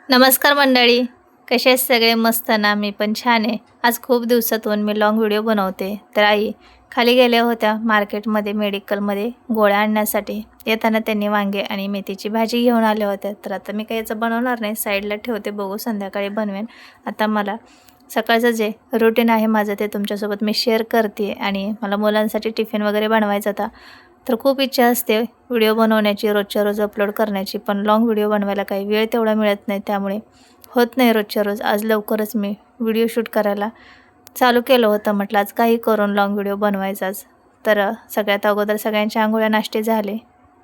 नमस्कार मंडळी, कसे आहेत सगळे? मस्त ना? मी पण छान आहे. आज खूप दिवसातून मी लॉंग व्हिडिओ बनवते. तर आई खाली गेल्या होत्या मार्केटमध्ये, मेडिकलमध्ये गोळ्या आणण्यासाठी. येताना त्यांनी वांगे आणि मेथीची भाजी घेऊन आल्या होत्या. तर आता मी काही याचं बनवणार नाही, साईडला ठेवते, बघू संध्याकाळी बनवेन. आता मला सकाळचं जे रुटीन आहे माझं ते तुमच्यासोबत मी शेअर करते. आणि मला मुलांसाठी टिफिन वगैरे बनवायचा होता. तर खूप इच्छा असते व्हिडिओ बनवण्याची, रोजच्या रोज अपलोड करण्याची, पण लाँग व्हिडिओ बनवायला काही वेळ तेवढा मिळत नाही, त्यामुळे होत नाही रोजच्या रोज. आज लवकरच मी व्हिडिओ शूट करायला चालू केलं होतं. म्हटलं आज काही करून लाँग व्हिडिओ बनवायचाच. तर सगळ्यात अगोदर सगळ्यांच्या अंघोळ्या नाश्ते झाले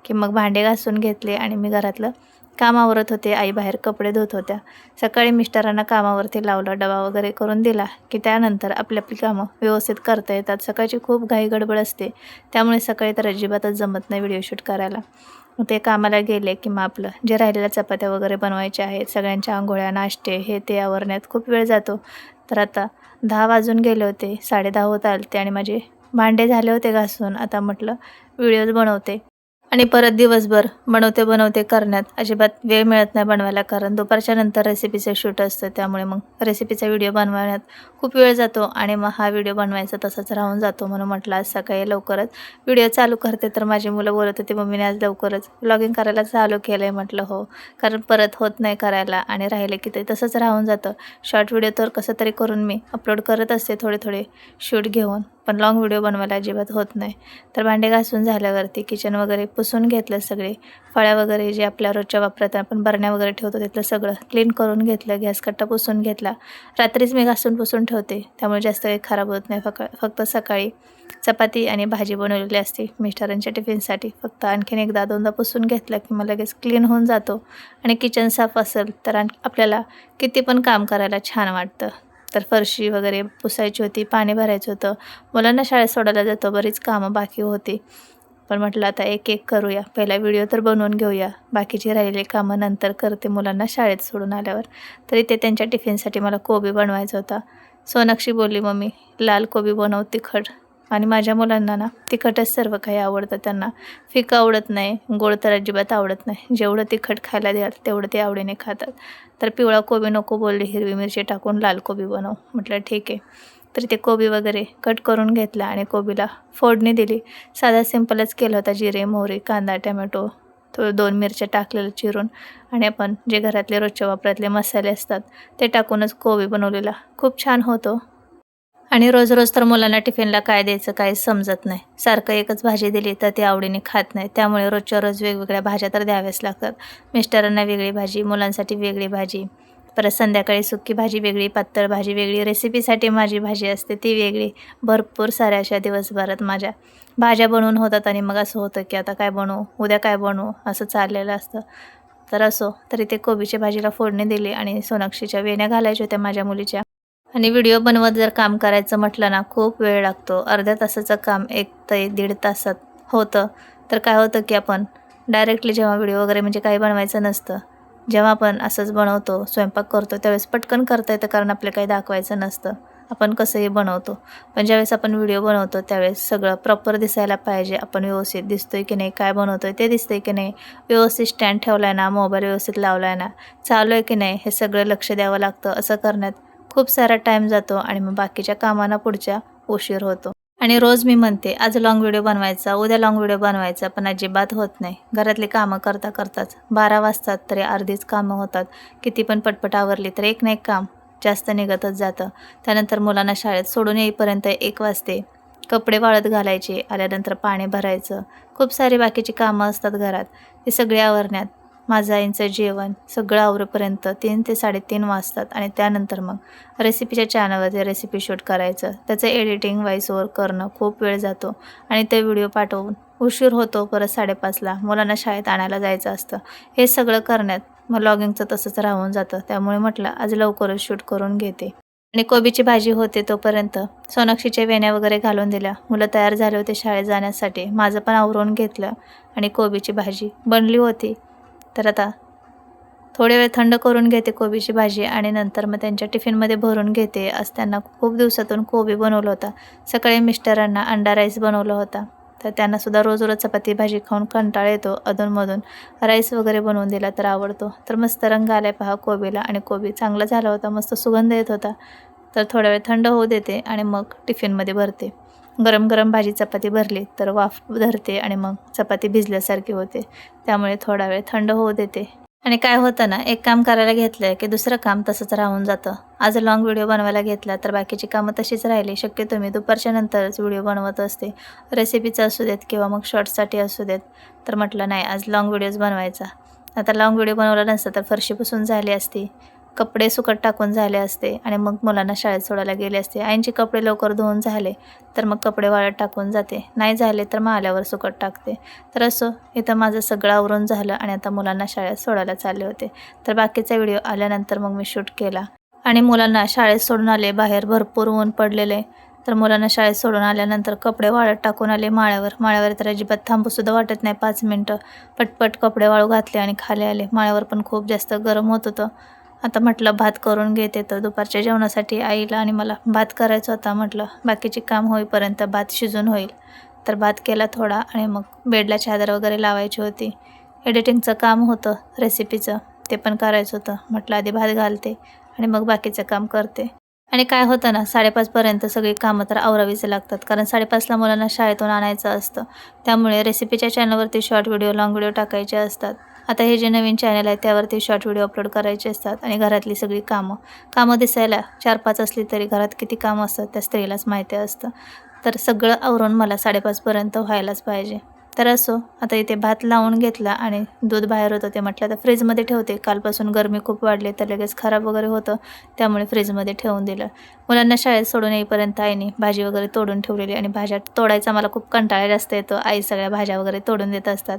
की मग भांडे घासून घेतले आणि मी घरातलं काम आवरत होते. आई बाहेर कपडे धुत होत्या. सकाळी मिस्टरांना कामावरती लावलं, डबा वगैरे करून दिला की त्यानंतर आपली आपली कामं व्यवस्थित करता येतात. सकाळची खूप घाई गडबड असते, त्यामुळे सकाळी तर अजिबातच जमत नाही व्हिडिओ शूट करायला. ते कामाला गेले की मग आपलं जे राहिलेल्या चपात्या वगैरे बनवायच्या आहेत, सगळ्यांच्या अंघोळ्या, नाश्ते हे ते आवरण्यात खूप वेळ जातो. तर आता 10 वाजून गेले होते, 10:30 होत आले आणि माझे भांडे झाले होते घासून. आता म्हटलं व्हिडिओज बनवते. आणि परत दिवसभर बनवते करण्यात अजिबात वेळ मिळत नाही बनवायला, कारण दुपारच्या नंतर रेसिपीचं शूट असतं, त्यामुळे मग रेसिपीचा व्हिडिओ बनवण्यात खूप वेळ जातो आणि मग हा व्हिडिओ बनवायचा तसंच राहून जातो. म्हणून म्हटलं आज सकाळी लवकरच व्हिडिओ चालू करते. तर माझी मुलं बोलत होते, मम्मीने आज लवकरच व्लॉगिंग करायला चालू केलं आहे. म्हटलं हो, कारण परत होत नाही करायला आणि राहिले की ते तसंच राहून जातं. शॉर्ट व्हिडिओ तर कसं तरी करून मी अपलोड करत असते थोडे थोडे शूट घेऊन, पण लाँग व्हिडिओ बनवायला अजिबात होत नाही. तर भांडे घासून झाल्यावरती किचन वगैरे पुसून घेतलं, सगळे फळ्या वगैरे जे आपल्या रोजच्या वापरात आपण बरण्या वगैरे ठेवतो तिथलं सगळं क्लीन करून घेतलं. गॅस कट्टा पुसून घेतला. रात्रीच मी घासून पुसून ठेवते, त्यामुळे जास्त काही खराब होत नाही. फक्त सकाळी चपाती आणि भाजी बनवलेली असते मिस्टरांच्या टिफिनसाठी. फक्त आणखीन एकदा दोनदा पुसून घेतलं की मला लगेच क्लीन होऊन जातो. आणि किचन साफ असेल तर आपल्याला किती पण काम करायला छान वाटतं. तर फरशी वगैरे पुसायची होती, पाणी भरायचं होतं, मुलांना शाळेत सोडायला जातो, बरीच कामं बाकी होती. पण म्हटलं आता एक एक करूया, पहिला व्हिडिओ तर बनवून घेऊया, बाकीची राहिलेली कामं नंतर करते मुलांना शाळेत सोडून आल्यावर. तरी ते त्यांच्या टिफिनसाठी मला कोबी बनवायचा होता. सोनाक्षी बोलली, मम्मी लाल कोबी बनव तिखट. आणि माझ्या मुलांना ना तिखटच सर्व काही आवडतं, त्यांना फिकं आवडत नाही, गोड तर अजिबात आवडत नाही. जेवढं तिखट खायला द्याल तेवढं ते आवडीने खातात. तर पिवळा कोबी नको बोलली, हिरवी मिरची टाकून लाल कोबी बनव. म्हटलं ठीक आहे. तर ते कोबी वगैरे कट करून घेतला आणि कोबीला फोडणी दिली. साधा सिंपलच केला होता, जिरे, मोहरी, कांदा, टमॅटो, 2 मिरच्या टाकलेलं चिरून, आणि आपण जे घरातले रोजच्या वापरातले मसाले असतात ते टाकूनच कोबी बनवलेला खूप छान होतो. आणि रोज रोज तर मुलांना टिफिनला काय द्यायचं काहीच समजत नाही. सारखं एकच भाजी दिली तर ते आवडीने खात नाही, त्यामुळे रोजच्या रोज वेगवेगळ्या भाज्या तर द्याव्याच लागतात. मिस्टरांना वेगळी भाजी, मुलांसाठी वेगळी भाजी, परत संध्याकाळी सुकी भाजी वेगळी, पातळ भाजी वेगळी, रेसिपीसाठी माझी भाजी असते ती वेगळी. भरपूर साऱ्या अशा दिवसभरात माझ्या भाज्या बनवून होतात. आणि मग असं होतं की आता काय बनवू, उद्या काय बनवू, असं चाललेलं असतं. तर असो, तरी ते कोबीच्या भाजीला फोडणी दिली आणि सोनाक्षीच्या वेण्या घालायच्या होत्या माझ्या मुलीच्या. आणि व्हिडिओ बनवत जर काम करायचं म्हटलं ना, खूप वेळ लागतो. अर्ध्या तासाचं काम 1 ते 1.5 तासात होतं. तर काय होतं की आपण डायरेक्टली जेव्हा व्हिडिओ वगैरे म्हणजे काही बनवायचं नसतं, जेव्हा आपण असंच बनवतो, स्वयंपाक करतो, त्यावेळेस पटकन करता येतं, कारण आपल्याला काही दाखवायचं नसतं. आपण कसंही बनवतो. पण ज्यावेळेस आपण व्हिडिओ बनवतो त्यावेळेस सगळं प्रॉपर दिसायला पाहिजे. आपण व्यवस्थित दिसतोय की नाही, काय बनवतोय ते दिसतंय की नाही, व्यवस्थित स्टँड ठेवला आहे ना, मोबाईल व्यवस्थित लावला आहे ना, चालू आहे की नाही, हे सगळं लक्ष द्यावं लागतं. असं करण्यात खूप सारा टाईम जातो आणि मग बाकीच्या कामांना पुढच्या उशीर होतो. आणि रोज मी म्हणते आज लाँग व्हिडिओ बनवायचा, उद्या लाँग व्हिडिओ बनवायचा, पण अजिबात होत नाही. घरातली कामं करताच 12 वाजतात, तरी अर्धीच कामं होतात. किती पण पटपट आवरली तर एक ना एक काम जास्त निघतच जातं. त्यानंतर मुलांना शाळेत सोडून येईपर्यंत 1 वाजते. कपडे वाळत घालायचे, आल्यानंतर पाणी भरायचं, खूप सारी बाकीची कामं असतात घरात, ते सगळे आवरण्यात माझं आईंचं जेवण सगळं आवरेपर्यंत 3 ते 3:30 वाजतात. आणि त्यानंतर मग रेसिपीच्या चॅनलवरती रेसिपी शूट करायचं, त्याचं एडिटिंग, व्हॉइस ओव्हर करणं, खूप वेळ जातो आणि ते व्हिडिओ पाठवून उशीर होतो. परत 5:30ला मुलांना शाळेत आणायला जायचं असतं. हे सगळं करण्यात मग लॉगिंगचं तसंच राहून जातं. त्यामुळे म्हटलं आज लवकरच शूट करून घेते. आणि कोबीची भाजी होते तोपर्यंत सोनाक्षीच्या वेण्या वगैरे घालून दिल्या. मुलं तयार झाले होते शाळेत जाण्यासाठी. माझं पण आवरून घेतलं आणि कोबीची भाजी बनली होती. तर आता थोडे वेळ थंड करून घेते कोबीची भाजी आणि नंतर मग त्यांच्या टिफिनमध्ये भरून घेते. आज त्यांना खूप दिवसातून कोबी बनवला होता. सकाळी मिस्टरांना अंडा राईस बनवला होता. तर त्यांनासुद्धा रोज रोज चपाती भाजी खाऊन कंटाळा येतो. अधूनमधून राईस वगैरे बनवून दिला तर आवडतो. तर मस्त रंग आला आहे पहा कोबीला आणि कोबी चांगला झाला होता, मस्त सुगंध येत होता. तर थोडा वेळ थंड होऊ देते आणि मग टिफिनमध्ये भरते. गरम गरम भाजी चपाती भरली तर वाफ धरते आणि मग चपाती भिजल्यासारखी होते. त्यामुळे थोडा वेळ थंड होऊ देते. आणि काय होतं ना, एक काम करायला घेतलं की दुसरं काम तसंच राहून जातं. आज लाँग व्हिडिओ बनवायला घेतला तर बाकीची कामं तशीच राहिली. शक्यतो मी दुपारच्या नंतरच व्हिडिओ बनवत असते. रेसिपीचा असू देत किंवा मग शॉर्ट्ससाठी असू देत. तर म्हटलं नाही, आज लाँग व्हिडिओज बनवायचा. आता लाँग व्हिडिओ बनवला नसता तर फरशी पुसून झाली असती, कपडे सुकत टाकून झाले असते आणि मग मुलांना शाळेत सोडायला गेले असते. आईंचे कपडे लवकर धुवून झाले तर मग कपडे वाळत टाकून जाते, नाही झाले तर मग आल्यावर सुकत टाकते. तर असं इथं माझं सगळं आवरून झालं आणि आता मुलांना शाळेत सोडायला चालले होते. तर बाकीचा व्हिडिओ आल्यानंतर मग मी शूट केला आणि मुलांना शाळेत सोडून आले. बाहेर भरपूर ऊन पडलेले. तर मुलांना शाळेत सोडून आल्यानंतर कपडे वाळत टाकून आले माळ्यावर तर अजिबात थांबूसुद्धा वाटत नाही 5 मिनटं. पटपट कपडे वाळू घातले आणि खाली आले. माळ्यावर पण खूप जास्त गरम होत होतं. आता म्हटलं भात करून घेते. तर दुपारच्या जेवणासाठी आईला आणि मला भात करायचा होता. म्हटलं बाकीची काम होईपर्यंत भात शिजून होईल. तर भात केला थोडा आणि मग बेडला चादर वगैरे लावायची होती. एडिटिंगचं काम होतं रेसिपीचं, ते पण करायचं होतं. म्हटलं आधी भात घालते आणि मग बाकीचं काम करते. आणि काय होतं ना, 5:30पर्यंत सगळी कामं तर आवरावीच लागतात, कारण 5:30ला मुलांना शाळेतून आणायचं असतं. त्यामुळे रेसिपीच्या चॅनलवरती शॉर्ट व्हिडिओ, लाँग व्हिडिओ टाकायचे असतात. आता हे जे नवीन चॅनल आहे त्यावरती शॉर्ट व्हिडिओ अपलोड करायचे असतात आणि घरातली सगळी कामं दिसायला 4-5 असली तरी घरात किती कामं असतात त्या स्त्रीलाच माहिती असतं. तर सगळं आवरून मला 5:30पर्यंत व्हायलाच पाहिजे. तर असो, आता इथे भात लावून घेतला आणि दूध बाहेर होतं ते म्हटलं आता फ्रीजमध्ये ठेवते. कालपासून गरमी खूप वाढली तर लगेच खराब वगैरे होतं, त्यामुळे फ्रीजमध्ये ठेवून दिलं. मुलांना शाळेत सोडून येईपर्यंत आईने भाजी वगैरे तोडून ठेवलेली आणि भाज्या तोडायचा मला खूप कंटाळा जास्त येतो. आई सगळ्या भाज्या वगैरे तोडून देत असतात.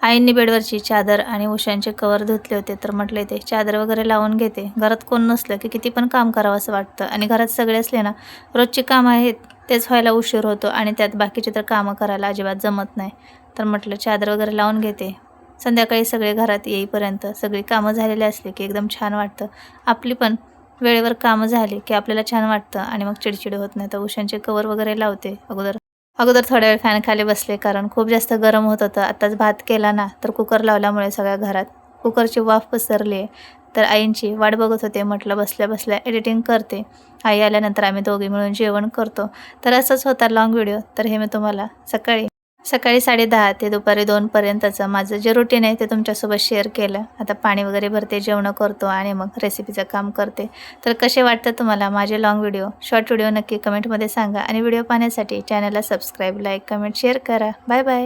आईंनी बेडवरची चादर आणि उशांचे कवर धुतले होते तर म्हटले ते चादर वगैरे लावून घेते. घरात कोण नसलं की किती पण काम करावं असं वाटतं आणि घरात सगळे असले ना, रोजची कामं आहेत तेच व्हायला उशीर होतो आणि त्यात बाकीचे तर कामं करायला अजिबात जमत नाही. तर म्हटलं चादर वगैरे लावून घेते. संध्याकाळी सगळे घरात येईपर्यंत सगळी कामं झालेली असली की एकदम छान वाटतं. आपली पण वेळेवर कामं झाली की आपल्याला छान वाटतं आणि मग चिडचिड होत नाही. तर उशांचे कवर वगैरे लावते. अगोदर थोड्या वेळ फॅनखाली बसले कारण खूप जास्त गरम होत होतं. आत्ताच भात केला ना, तर कुकर लावल्यामुळे सगळ्या घरात कुकरची वाफ पसरली आहे. तर आईंची वाट बघत होते. म्हटलं बसल्या बसल्या एडिटिंग करते. आई आल्यानंतर आम्ही दोघी मिळून जेवण करतो. तर असंच होता लाँग व्हिडिओ. तर हे मी तुम्हाला सकाळी 10:30 ते दुपारी 2पर्यंतचं माझं जे रुटीन आहे ते तुमच्यासोबत शेअर केलं. आता पाणी वगैरे भरते, जेवणं करतो आणि मग रेसिपीचं काम करते. तर कसे वाटतं तुम्हाला माझे लाँग व्हिडिओ, शॉर्ट व्हिडिओ नक्की कमेंटमध्ये सांगा आणि व्हिडिओ पाहण्यासाठी चॅनलला सबस्क्राईब, लाईक, कमेंट, शेअर करा. Bye bye.